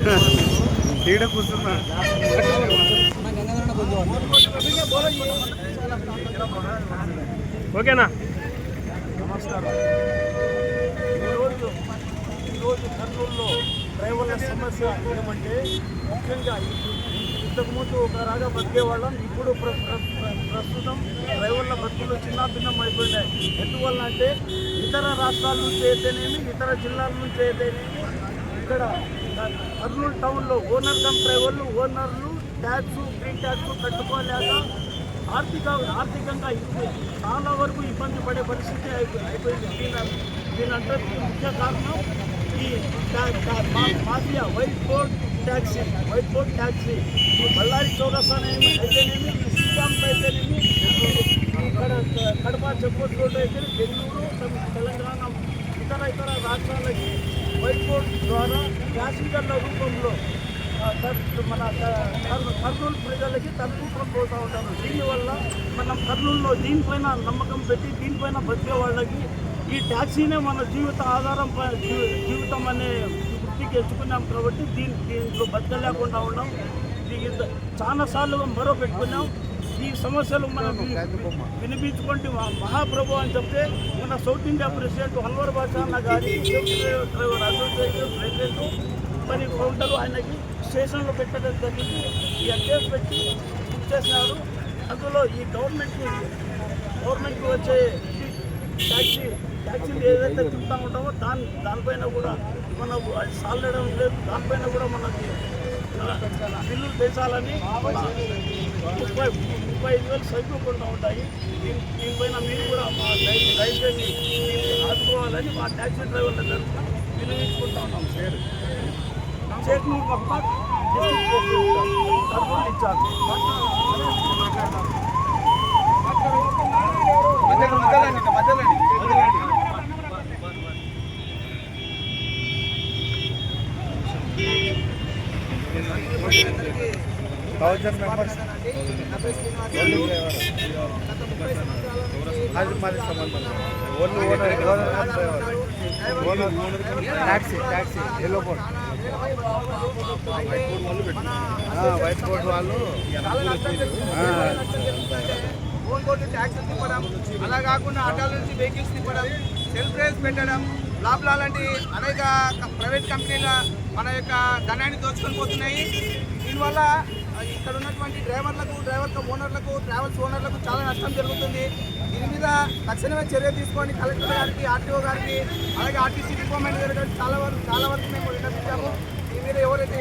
ఈడ కూర్చున్నా. ఓకేనా? నమస్కారం. ఈరోజు కర్నూలులో డ్రైవర్ల సమస్య ఏమంటే, ముఖ్యంగా ఇంతకుముందు ఒక రాగా బతికేవాళ్ళం, ఇప్పుడు ప్రస్తుతం డ్రైవర్ల బతుకులు చిన్న భిన్నం అయిపోయినాయి. ఎందువల్ల అంటే ఇతర రాష్ట్రాల నుంచి అయితేనేమి, ఇతర జిల్లాల నుంచి అయితేనేమి, ఇక్కడ కర్నూలు టౌన్లో ఓనర్లు ట్యాక్స్, గ్రీన్ ట్యాక్స్ కట్టుకోలేక ఆర్థికంగా చాలా వరకు ఇబ్బంది పడే పరిస్థితి అయిపోయింది. దీనంటే ముఖ్య కారణం ఈ మాఫియా వైట్ బోర్డ్ ట్యాక్సీ ఈ బళ్ళారి చౌరస్తానేమి అయితేనేమి, ఈ శ్రీకాంత్ అయితేనేమి, ఇక్కడ కడప చెప్పుకోట్ రోడ్డు అయితే, బెంగళూరు, తెలంగాణ, ఇతర రాష్ట్రాలకి వైట్ బోర్డ్ ద్వారా ప్యాసింజర్ల రూపంలో మన కర్నూలు ప్రజలకి తరలింపులు పోతూ ఉంటారు. దీనివల్ల మనం కర్నూలులో దీనిపైన నమ్మకం పెట్టి దీనిపైన బతికే వాళ్ళకి ఈ ట్యాక్సీనే మన జీవితం అనే వృత్తికి ఎంచుకున్నాం కాబట్టి దీంట్లో బతకలేకుండా ఉన్నాం. చాలాసార్లు మొర పెట్టుకున్నాం. ఈ సమస్యలు మనం వినిపించుకుంటే మహాప్రభు అని చెప్తే మన సౌత్ ఇండియా ప్రెసిడెంట్ అన్వర్ బాషా అన్న గారి డ్రైవర్ అసోసియేషన్ ప్రెసిడెంట్ మరి కౌంటర్ ఆయనకి స్టేషన్లో పెట్టడం జరిగింది. ఈ కేసు పెట్టి బుక్ చేసినారు. అందులో ఈ గవర్నమెంట్కి వచ్చే ట్యాక్సీలు ఏదైతే తింటూ ఉంటామో దానిపైన కూడా మనకు అది సాలడం లేదు. దానిపైన కూడా మనకి బిల్లులు పెంచాలని 35,000 సైకోకుండా ఉంటాయి. దీనిపైన మీరు కూడా మా దయచేసి ఆదుకోవాలని మా ట్యాక్సీ డ్రైవర్ల తరఫున వినియోగించుకుంటా ఉన్నాం. షేక్ నూర్ మహమ్మద్ కర్నూలు ఇన్ఛార్జ్. అది మరి సంబంధం taxi yellow board white board వాళ్ళు ఓన్ బోర్డు ట్యాక్సీలు తిప్పడం, అలా కాకుండా ఆటోల నుంచి వెహికల్స్ తిప్పడం, సెల్ఫ్ డ్రైవ్స్ పెట్టడం, లాభాల లాంటి అనేక ప్రైవేట్ కంపెనీల మన యొక్క ధనాన్ని దోచుకొని పోతున్నాయి. దీనివల్ల ఇక్కడ ఉన్నటువంటి డ్రైవర్ ఓనర్లకు, ట్రావెల్స్ ఓనర్లకు చాలా నష్టం జరుగుతుంది. దీని మీద తక్షణమే చర్య తీసుకొని కలెక్టర్ గారికి, ఆర్టీఓ గారికి, అలాగే ఆర్టీసీ డిపార్ట్మెంట్ గారికి చాలా వరకు మేము విన్నపించాము. దీని మీద ఎవరైతే